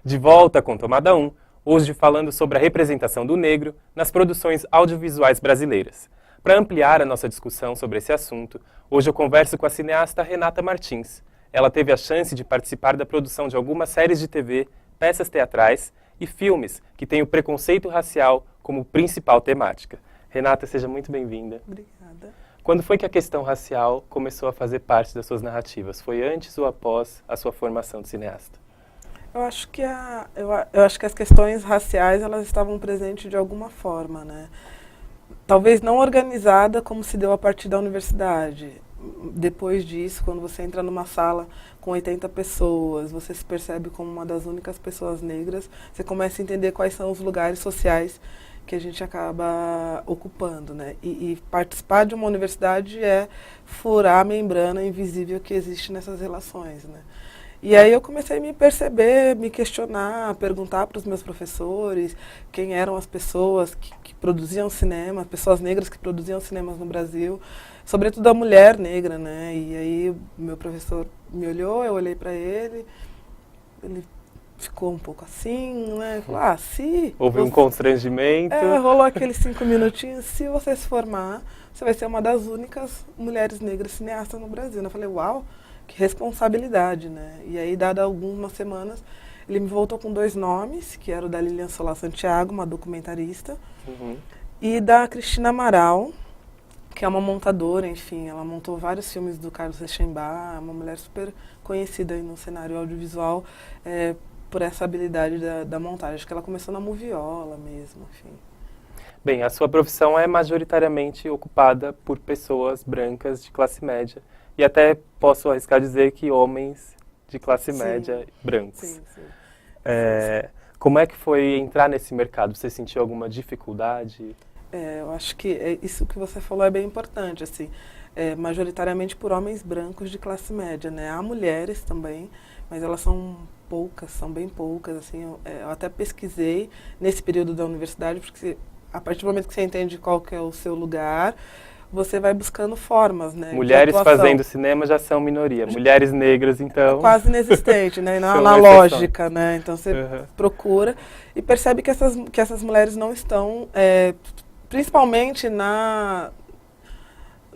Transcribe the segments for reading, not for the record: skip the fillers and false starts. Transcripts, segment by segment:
De volta com Tomada 1, hoje falando sobre a representação do negro nas produções audiovisuais brasileiras. Para ampliar a nossa discussão sobre esse assunto, hoje eu converso com a cineasta Renata Martins. Ela teve a chance de participar da produção de algumas séries de TV, peças teatrais e filmes que têm o preconceito racial como principal temática. Renata, seja muito bem-vinda. Obrigada. Quando foi que a questão racial começou a fazer parte das suas narrativas? Foi antes ou após a sua formação de cineasta? Eu acho que as questões raciais elas estavam presentes de alguma forma, né? Talvez não organizada como se deu a partir da universidade. Depois disso, quando você entra numa sala com 80 pessoas, você se percebe como uma das únicas pessoas negras, você começa a entender quais são os lugares sociais que a gente acaba ocupando, né? E participar de uma universidade é furar a membrana invisível que existe nessas relações, né? E aí eu comecei a me perceber, me questionar, perguntar para os meus professores quem eram as pessoas que produziam cinema, pessoas negras que produziam cinemas no Brasil, sobretudo a mulher negra, né? E aí o meu professor me olhou, eu olhei para ele ficou um pouco assim, né? Falou, se... Houve um constrangimento. Rolou aqueles 5 minutinhos, se você se formar, você vai ser uma das únicas mulheres negras cineastas no Brasil. Eu falei, uau! Que responsabilidade, né? E aí, dada algumas semanas, ele me voltou com 2 nomes, que era o da Lilian Solar Santiago, uma documentarista, e da Cristina Amaral, que é uma montadora, enfim, ela montou vários filmes do Carlos Reichenbach, uma mulher super conhecida aí no cenário audiovisual, por essa habilidade da montagem. Acho que ela começou na moviola mesmo, enfim. Bem, a sua profissão é majoritariamente ocupada por pessoas brancas de classe média. E até posso arriscar dizer que homens de classe média brancos. Sim. Como é que foi entrar nesse mercado? Você sentiu alguma dificuldade? Eu acho que isso que você falou é bem importante, assim, majoritariamente por homens brancos de classe média, né? Há mulheres também, mas elas são poucas, são bem poucas, assim, eu até pesquisei nesse período da universidade, porque a partir do momento que você entende qual que é o seu lugar, você vai buscando formas, né? Mulheres fazendo cinema já são minoria. Mulheres negras, então... É quase inexistente, né? Na lógica, né? Então você procura e percebe que essas mulheres não estão, principalmente na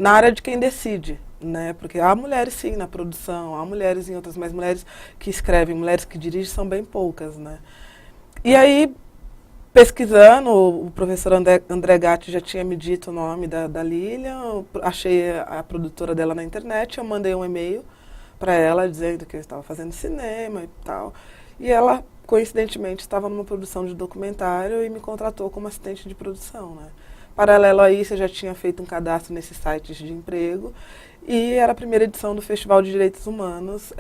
área de quem decide, né? Porque há mulheres sim na produção, há mulheres em outras, mas mulheres que escrevem, mulheres que dirigem são bem poucas, né? E aí, pesquisando, o professor André Gatti já tinha me dito o nome da Lilian, eu achei a produtora dela na internet, eu mandei um e-mail para ela dizendo que eu estava fazendo cinema e tal. E ela, coincidentemente, estava numa produção de documentário e me contratou como assistente de produção, né? Paralelo a isso, eu já tinha feito um cadastro nesses sites de emprego e era a primeira edição do Festival de Direitos Humanos,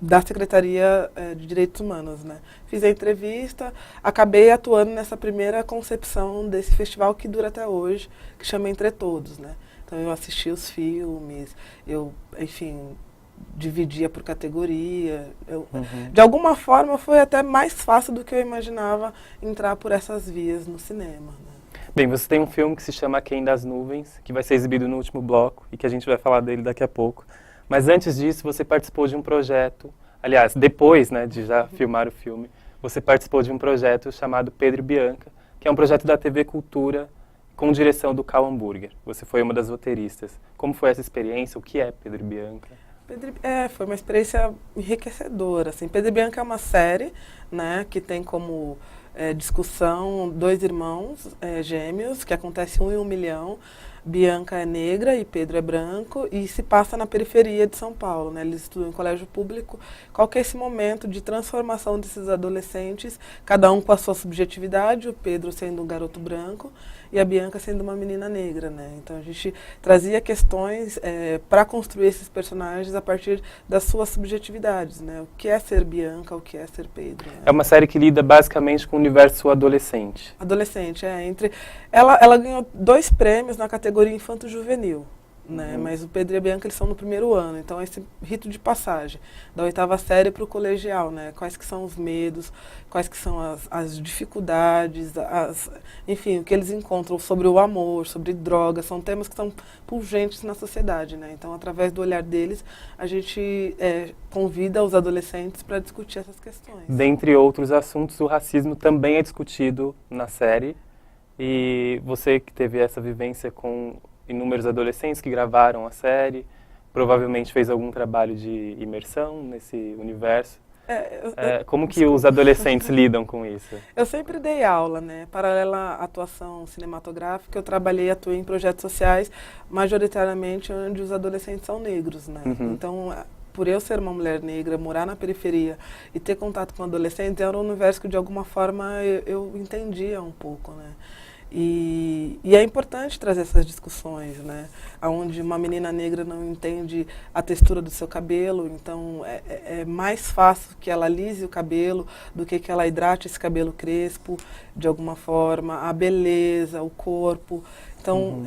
da Secretaria de Direitos Humanos, né? Fiz a entrevista, acabei atuando nessa primeira concepção desse festival que dura até hoje, que chama Entre Todos, né? Então eu assisti os filmes, eu, enfim, dividia por categoria. De alguma forma foi até mais fácil do que eu imaginava entrar por essas vias no cinema, né? Bem, você tem um filme que se chama Aquém das Nuvens, que vai ser exibido no último bloco e que a gente vai falar dele daqui a pouco. Mas antes disso, você participou de um projeto, aliás, depois, né, de já filmar o filme, você participou de um projeto chamado Pedro e Bianca, que é um projeto da TV Cultura com direção do Cal Hamburger. Você foi uma das roteiristas. Como foi essa experiência? O que é Pedro e Bianca? Foi uma experiência enriquecedora. Assim. Pedro e Bianca é uma série, né, que tem como discussão 2 irmãos gêmeos, que acontece 1 em 1 milhão. Bianca é negra e Pedro é branco e se passa na periferia de São Paulo, né? Eles estudam em colégio público. Qual que é esse momento de transformação desses adolescentes, cada um com a sua subjetividade, o Pedro sendo um garoto branco e a Bianca sendo uma menina negra, né? Então a gente trazia questões para construir esses personagens a partir das suas subjetividades, né? O que é ser Bianca, o que é ser Pedro. Né? É uma série que lida basicamente com o universo adolescente. Adolescente, ela ganhou 2 prêmios na categoria infanto-juvenil, né? Mas o Pedro e a Bianca, eles são no primeiro ano, então esse rito de passagem, da 8ª série para o colegial, né? Quais que são os medos, quais que são as dificuldades, enfim, o que eles encontram sobre o amor, sobre drogas, são temas que são pungentes na sociedade, né? Então, através do olhar deles, a gente convida os adolescentes para discutir essas questões. Dentre outros assuntos, o racismo também é discutido na série, e você que teve essa vivência com inúmeros adolescentes que gravaram a série, provavelmente fez algum trabalho de imersão nesse universo. Como que os adolescentes lidam com isso? Eu sempre dei aula, né? Paralela à atuação cinematográfica, eu trabalhei e atuei em projetos sociais, majoritariamente onde os adolescentes são negros, né? Então, por eu ser uma mulher negra, morar na periferia e ter contato com adolescentes, era um universo que de alguma forma eu entendia um pouco, né? E é importante trazer essas discussões, né? Onde uma menina negra não entende a textura do seu cabelo, então é mais fácil que ela alise o cabelo do que ela hidrate esse cabelo crespo, de alguma forma, a beleza, o corpo. Então,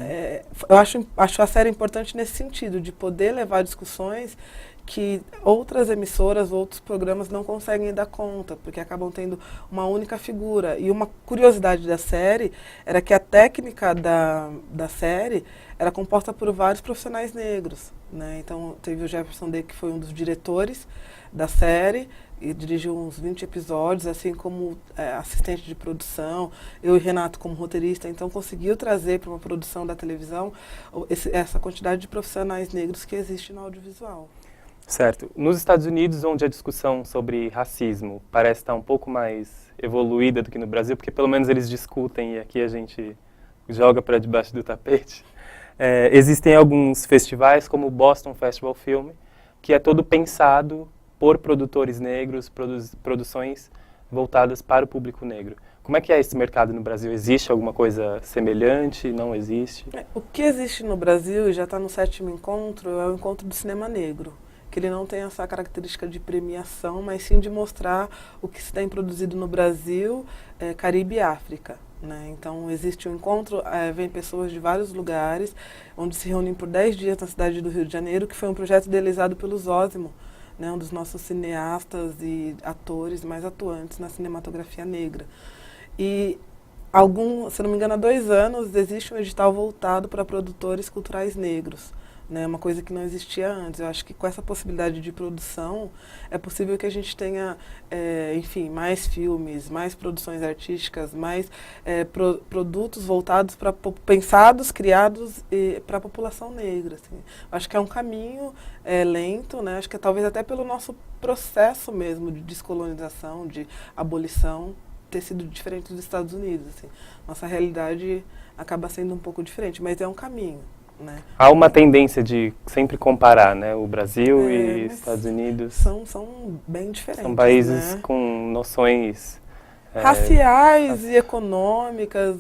eu acho a série importante nesse sentido, de poder levar discussões que outras emissoras, outros programas não conseguem dar conta, porque acabam tendo uma única figura. E uma curiosidade da série era que a técnica da série era composta por vários profissionais negros, né? Então, teve o Jefferson Day, que foi um dos diretores da série, e dirigiu uns 20 episódios, assim como assistente de produção, eu e Renato como roteirista, então conseguiu trazer para uma produção da televisão essa quantidade de profissionais negros que existe no audiovisual. Certo. Nos Estados Unidos, onde a discussão sobre racismo parece estar um pouco mais evoluída do que no Brasil, porque pelo menos eles discutem e aqui a gente joga para debaixo do tapete, existem alguns festivais, como o Boston Festival Film, que é todo pensado por produtores negros, produções voltadas para o público negro. Como é que é esse mercado no Brasil? Existe alguma coisa semelhante? Não existe? O que existe no Brasil, e já está no 7º encontro, é o encontro do cinema negro, que ele não tem essa característica de premiação, mas sim de mostrar o que se tem produzido no Brasil, Caribe e África, né? Então, existe um encontro, vem pessoas de vários lugares, onde se reúnem por 10 dias na cidade do Rio de Janeiro, que foi um projeto idealizado pelo Zósimo, né? Um dos nossos cineastas e atores mais atuantes na cinematografia negra. E, se não me engano, há 2 anos, existe um edital voltado para produtores culturais negros, né, uma coisa que não existia antes. Eu acho que com essa possibilidade de produção é possível que a gente tenha, enfim, mais filmes, mais produções artísticas, mais produtos voltados pensados, criados para a população negra. Assim. Acho que é um caminho lento, né? Acho que talvez até pelo nosso processo mesmo de descolonização, de abolição, ter sido diferente dos Estados Unidos. Assim. Nossa realidade acaba sendo um pouco diferente, mas é um caminho. Né? Há uma tendência de sempre comparar, né, o Brasil e Estados Unidos. São bem diferentes. São países, né? Com noções raciais e econômicas.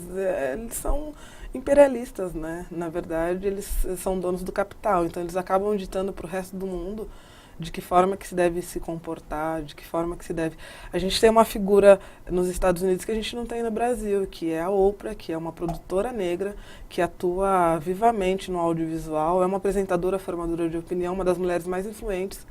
Eles são imperialistas, né? Na verdade, eles são donos do capital. Então, eles acabam ditando para o resto do mundo de que forma que se deve se comportar, de que forma que se deve... A gente tem uma figura nos Estados Unidos que a gente não tem no Brasil, que é a Oprah, que é uma produtora negra, que atua vivamente no audiovisual, é uma apresentadora, formadora de opinião, uma das mulheres mais influentes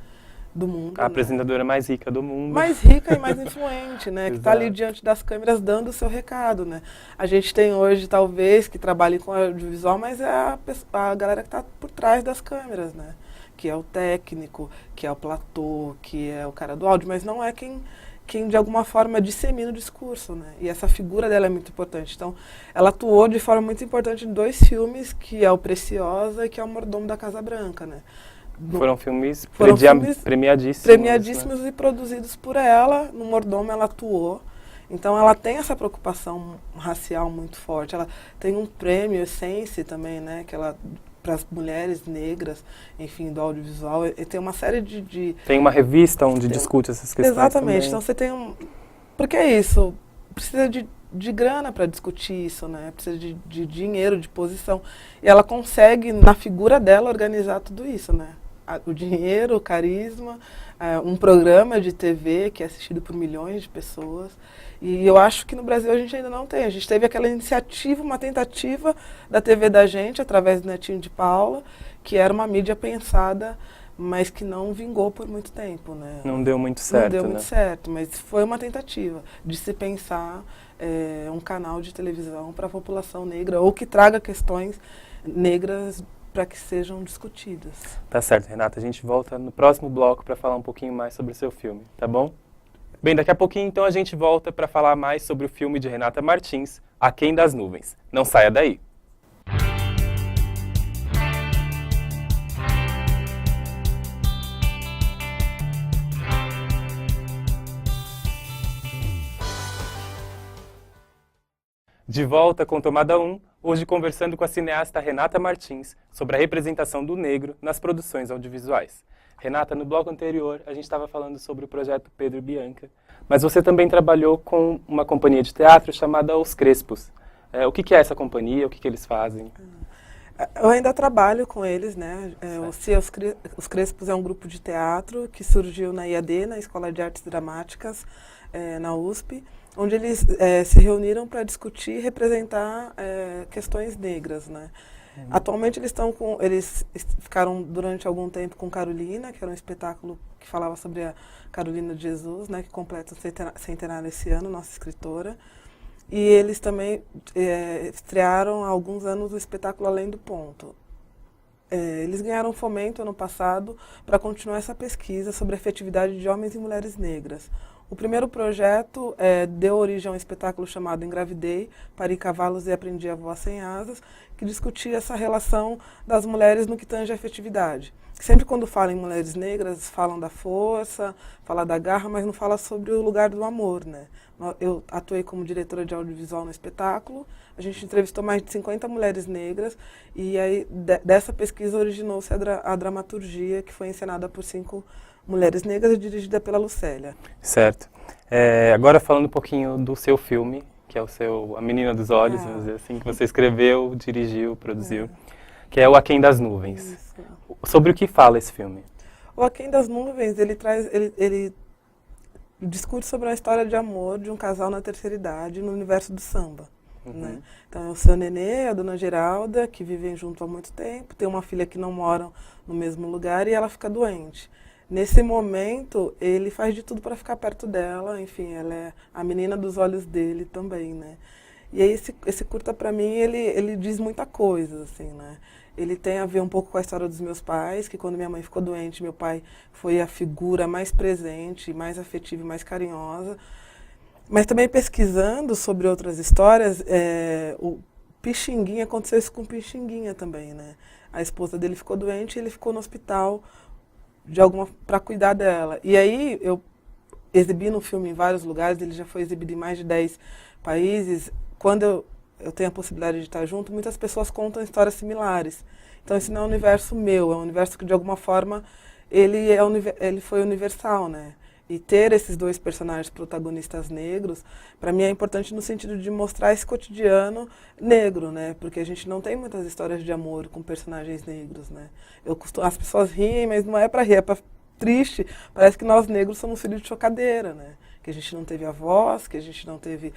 do mundo. A apresentadora mais rica do mundo. Mais rica e mais influente, né? Que está ali diante das câmeras dando o seu recado, né? A gente tem hoje, talvez, que trabalhe com audiovisual, mas é a galera que está por trás das câmeras, né? Que é o técnico, que é o platô, que é o cara do áudio, mas não é quem de alguma forma dissemina o discurso, né? E essa figura dela é muito importante. Então, ela atuou de forma muito importante em 2 filmes, que é o Preciosa e que é o Mordomo da Casa Branca, né? Foram filmes premiadíssimos. Premiadíssimos, né? E produzidos por ela. No Mordomo ela atuou. Então ela tem essa preocupação racial muito forte. Ela tem um prêmio Essence também, né? Que ela... para as mulheres negras, enfim, do audiovisual, e tem uma série de... Tem uma revista onde discute essas questões. Exatamente, também. Então você tem porque é isso, precisa de grana para discutir isso, né? Precisa de dinheiro, de posição. E ela consegue, na figura dela, organizar tudo isso, né? o dinheiro, o carisma, um programa de TV que é assistido por milhões de pessoas. E eu acho que no Brasil a gente ainda não tem. A gente teve aquela iniciativa, uma tentativa da TV da gente, através do Netinho de Paula, que era uma mídia pensada, mas que não vingou por muito tempo, né? Não deu muito certo, Não deu né? muito certo, mas foi uma tentativa de se pensar um canal de televisão para a população negra, ou que traga questões negras para que sejam discutidas. Tá certo, Renata. A gente volta no próximo bloco para falar um pouquinho mais sobre o seu filme, tá bom? Bem, daqui a pouquinho então a gente volta para falar mais sobre o filme de Renata Martins, Aquém das Nuvens. Não saia daí! De volta com Tomada 1, hoje conversando com a cineasta Renata Martins sobre a representação do negro nas produções audiovisuais. Renata, no bloco anterior a gente estava falando sobre o projeto Pedro e Bianca, mas você também trabalhou com uma companhia de teatro chamada Os Crespos. O que é essa companhia? O que eles fazem? Eu ainda trabalho com eles, né? Os Crespos é um grupo de teatro que surgiu na IAD, na Escola de Artes Dramáticas, na USP, onde eles se reuniram para discutir e representar questões negras, né? Atualmente eles ficaram durante algum tempo com Carolina, que era um espetáculo que falava sobre a Carolina de Jesus, né, que completa o centenário esse ano, nossa escritora. E eles também estrearam há alguns anos o espetáculo Além do Ponto. Eles ganharam fomento ano passado para continuar essa pesquisa sobre a efetividade de homens e mulheres negras. O primeiro projeto deu origem a um espetáculo chamado Engravidei, Pari Cavalos e Aprendi a Voar Sem Asas, que discutia essa relação das mulheres no que tange a afetividade. Sempre quando falam em mulheres negras, falam da força, falam da garra, mas não falam sobre o lugar do amor, né? Eu atuei como diretora de audiovisual no espetáculo, a gente entrevistou mais de 50 mulheres negras, e aí dessa pesquisa originou-se a dramaturgia, que foi encenada por 5 mulheres negras e dirigida pela Lucélia. Certo. Agora falando um pouquinho do seu filme, que é A Menina dos Olhos, vamos dizer assim, que você escreveu, dirigiu, produziu, que é o Aquém das Nuvens. Isso. Sobre o que fala esse filme? O Aquém das Nuvens, ele discute sobre a história de amor de um casal na terceira idade no universo do samba. Né? Então, é o seu Nenê, a dona Geralda, que vivem junto há muito tempo, tem uma filha que não moram no mesmo lugar e ela fica doente. Nesse momento, ele faz de tudo para ficar perto dela, enfim, ela é a menina dos olhos dele também, né? E aí esse curta, para mim, ele diz muita coisa, assim, né? Ele tem a ver um pouco com a história dos meus pais, que quando minha mãe ficou doente, meu pai foi a figura mais presente, mais afetiva e mais carinhosa. Mas também pesquisando sobre outras histórias, o Pixinguinha, aconteceu isso com o Pixinguinha também, né? A esposa dele ficou doente e ele ficou no hospital para cuidar dela. E aí eu exibi no filme em vários lugares, ele já foi exibido em mais de 10 países. Quando eu tenho a possibilidade de estar junto, muitas pessoas contam histórias similares. Então esse não é um universo meu, é um universo que de alguma forma ele foi universal, né? E ter esses 2 personagens protagonistas negros, para mim é importante no sentido de mostrar esse cotidiano negro, né? Porque a gente não tem muitas histórias de amor com personagens negros, né? As pessoas riem, mas não é para rir, é para triste. Parece que nós negros somos filhos de chocadeira, né? Que a gente não teve avós, que a gente não teve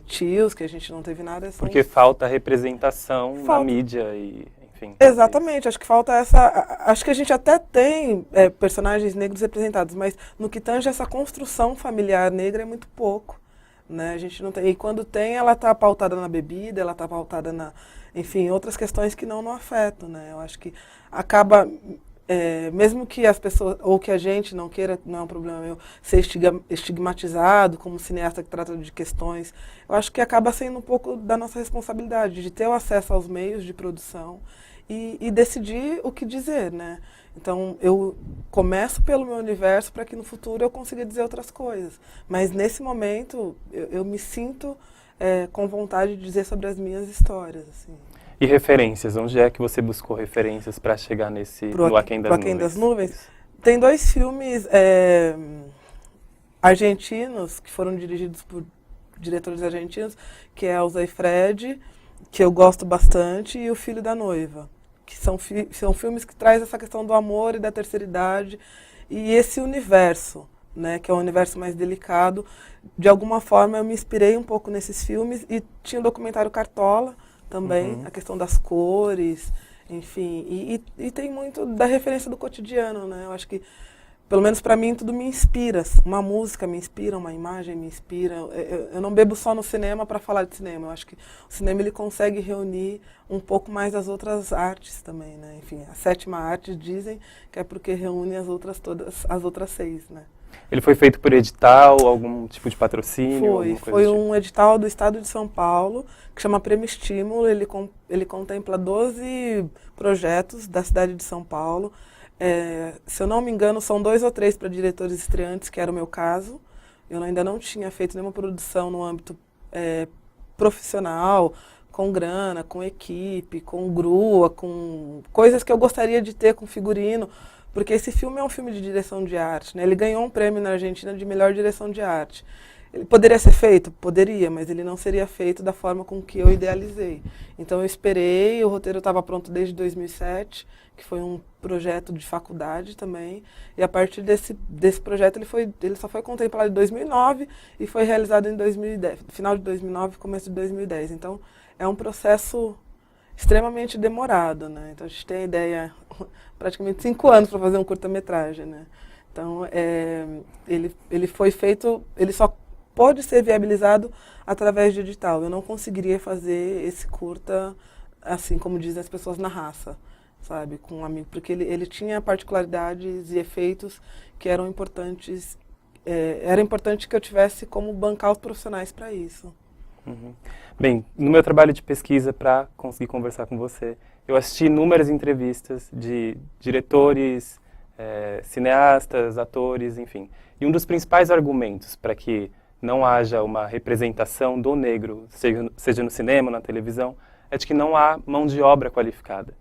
tios, que a gente não teve nada. Porque falta representação na mídia e... Enfim, exatamente, acho que falta acho que a gente até tem personagens negros representados, mas no que tange essa construção familiar negra é muito pouco, né? A gente não tem, e quando tem, ela está pautada na bebida, ela está pautada enfim, outras questões que não afetam, né? Eu acho que acaba, mesmo que as pessoas, ou que a gente não queira, não é um problema meu, ser estigmatizado como cineasta que trata de questões, eu acho que acaba sendo um pouco da nossa responsabilidade de ter o acesso aos meios de produção e decidir o que dizer, né? Então, eu começo pelo meu universo para que no futuro eu consiga dizer outras coisas. Mas, nesse momento, eu me sinto com vontade de dizer sobre as minhas histórias, assim. E referências? Onde é que você buscou referências para chegar no Aquém das Nuvens? Tem 2 filmes argentinos, que foram dirigidos por diretores argentinos, que é o Zé Fred, que eu gosto bastante, e O Filho da Noiva, que são filmes que trazem essa questão do amor e da terceira idade e esse universo, né, que é um universo mais delicado. De alguma forma eu me inspirei um pouco nesses filmes e tinha o documentário Cartola também, a questão das cores, enfim, e tem muito da referência do cotidiano, né? Eu acho que, pelo menos para mim, tudo me inspira. Uma música me inspira, uma imagem me inspira. Eu não bebo só no cinema para falar de cinema. Eu acho que o cinema ele consegue reunir um pouco mais as outras artes também, né? Enfim, a sétima arte dizem que é porque reúne as outras 6, né? Ele foi feito por edital, algum tipo de patrocínio? Foi um edital do Estado de São Paulo, que chama Prêmio Estímulo. Ele contempla 12 projetos da cidade de São Paulo. Se eu não me engano, são 2 ou 3 para diretores estreantes, que era o meu caso. Eu ainda não tinha feito nenhuma produção no âmbito profissional, com grana, com equipe, com grua, com coisas que eu gostaria de ter com figurino. Porque esse filme é um filme de direção de arte, né? Ele ganhou um prêmio na Argentina de melhor direção de arte. Ele poderia ser feito? Poderia, mas ele não seria feito da forma com que eu idealizei. Então eu esperei, o roteiro estava pronto desde 2007, que foi um projeto de faculdade também, e a partir desse projeto ele só foi contemplado em 2009 e foi realizado em 2010, final de 2009 começo de 2010. Então é um processo extremamente demorado, né? Então a gente tem a ideia, praticamente 5 anos para fazer um curta-metragem, né? Então ele foi feito, ele só pode ser viabilizado através de edital. Eu não conseguiria fazer esse curta, assim como dizem as pessoas, na raça, sabe? Com um amigo, porque ele tinha particularidades e efeitos que eram importantes. Era importante que eu tivesse como bancar os profissionais para isso. Uhum. Bem, no meu trabalho de pesquisa para conseguir conversar com você, eu assisti inúmeras entrevistas de diretores, cineastas, atores, enfim. E um dos principais argumentos para que não haja uma representação do negro, seja no cinema, na televisão, é de que não há mão de obra qualificada.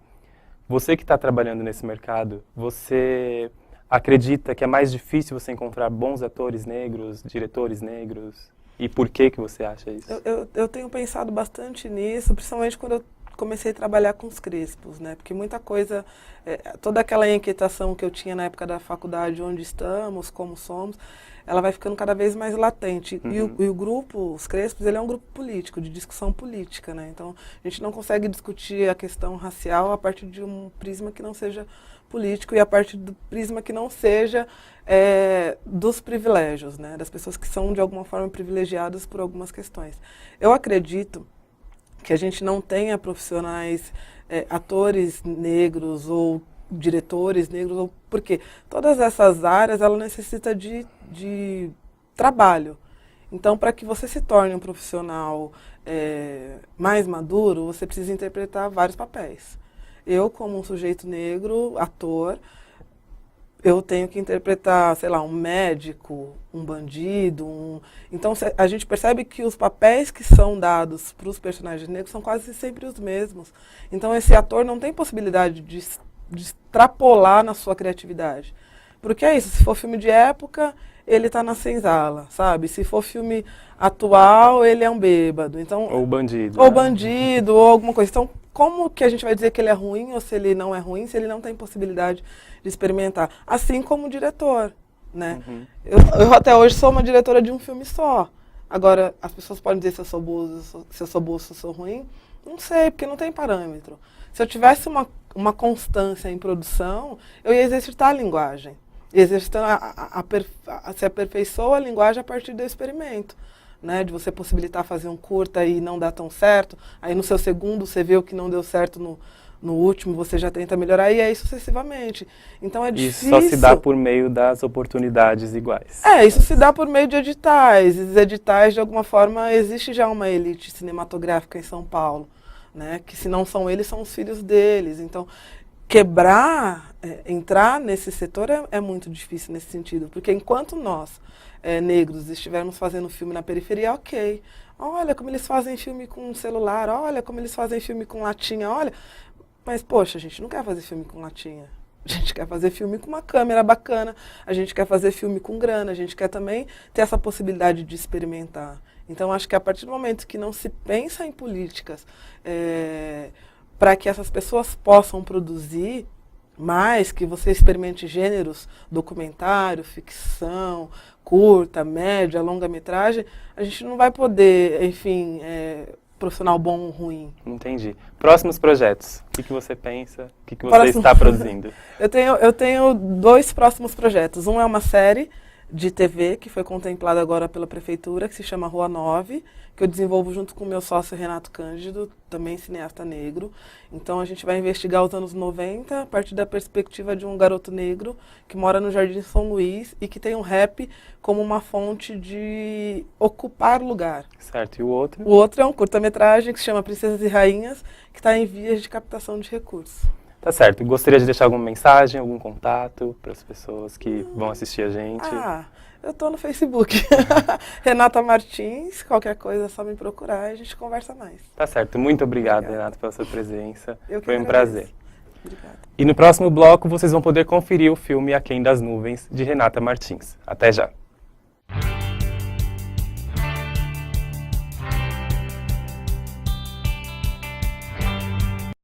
Você que está trabalhando nesse mercado, você acredita que é mais difícil você encontrar bons atores negros, diretores negros? E por que você acha isso? Eu tenho pensado bastante nisso, principalmente quando eu comecei a trabalhar com os crespos, né? Porque muita coisa, toda aquela inquietação que eu tinha na época da faculdade, onde estamos, como somos, ela vai ficando cada vez mais latente. Uhum. E o grupo, os crespos, ele é um grupo político, de discussão política, né? Então, a gente não consegue discutir a questão racial a partir de um prisma que não seja político e a partir do prisma que não seja dos privilégios, né? Das pessoas que são, de alguma forma, privilegiadas por algumas questões. Eu acredito que a gente não tenha profissionais, atores negros ou diretores negros, porque todas essas áreas ela necessita de trabalho. Então, para que você se torne um profissional mais maduro, você precisa interpretar vários papéis. Eu, como um sujeito negro, ator, eu tenho que interpretar, sei lá, um médico, um bandido. Então, a gente percebe que os papéis que são dados para os personagens negros são quase sempre os mesmos. Então, esse ator não tem possibilidade de extrapolar na sua criatividade. Porque é isso, se for filme de época, ele está na senzala, sabe? Se for filme atual, ele é um bêbado. Então, ou bandido. Ou né? Bandido, ou alguma coisa. Então, como que a gente vai dizer que ele é ruim ou se ele não é ruim, se ele não tem possibilidade de experimentar? Assim como o diretor, né? Uhum. Eu até hoje sou uma diretora de um filme só. Agora, as pessoas podem dizer se eu sou boa, se eu sou ruim. Não sei, porque não tem parâmetro. Se eu tivesse uma constância em produção, eu ia exercitar a linguagem. Exercitando se aperfeiçoa a linguagem a partir do experimento. Né, de você possibilitar fazer um curta e não dar tão certo, aí no seu segundo você vê o que não deu certo no último, você já tenta melhorar, e aí sucessivamente. Então é difícil. Isso só se dá por meio das oportunidades iguais. Isso se dá por meio de editais. Os editais, de alguma forma, existe já uma elite cinematográfica em São Paulo, né, que se não são eles, são os filhos deles. Então, entrar nesse setor é muito difícil nesse sentido, porque enquanto nós, negros, estivermos fazendo filme na periferia, ok. Olha como eles fazem filme com celular, olha como eles fazem filme com latinha, olha. Mas, poxa, a gente não quer fazer filme com latinha. A gente quer fazer filme com uma câmera bacana, a gente quer fazer filme com grana, a gente quer também ter essa possibilidade de experimentar. Então, acho que a partir do momento que não se pensa em políticas para que essas pessoas possam produzir mais, que você experimente gêneros, documentário, ficção, curta, média, longa-metragem, a gente não vai poder, enfim, profissional bom ou ruim. Entendi. Próximos projetos. O que você pensa? O que você está produzindo? Eu tenho 2 próximos projetos. Um é uma série de TV que foi contemplada agora pela prefeitura, que se chama Rua 9, que eu desenvolvo junto com o meu sócio Renato Cândido, também cineasta negro. Então a gente vai investigar os anos 90 a partir da perspectiva de um garoto negro que mora no Jardim São Luís e que tem o rap como uma fonte de ocupar lugar. Certo, e o outro? O outro é um curta-metragem que se chama Princesas e Rainhas, que está em vias de captação de recursos. Tá certo. Gostaria de deixar alguma mensagem, algum contato para as pessoas que vão assistir a gente? Eu tô no Facebook. Renata Martins, qualquer coisa é só me procurar e a gente conversa mais. Tá certo. Muito obrigado, Renata, pela sua presença. Foi um agradeço. prazer. Obrigada. E no próximo bloco vocês vão poder conferir o filme Aquém das Nuvens, de Renata Martins. Até já!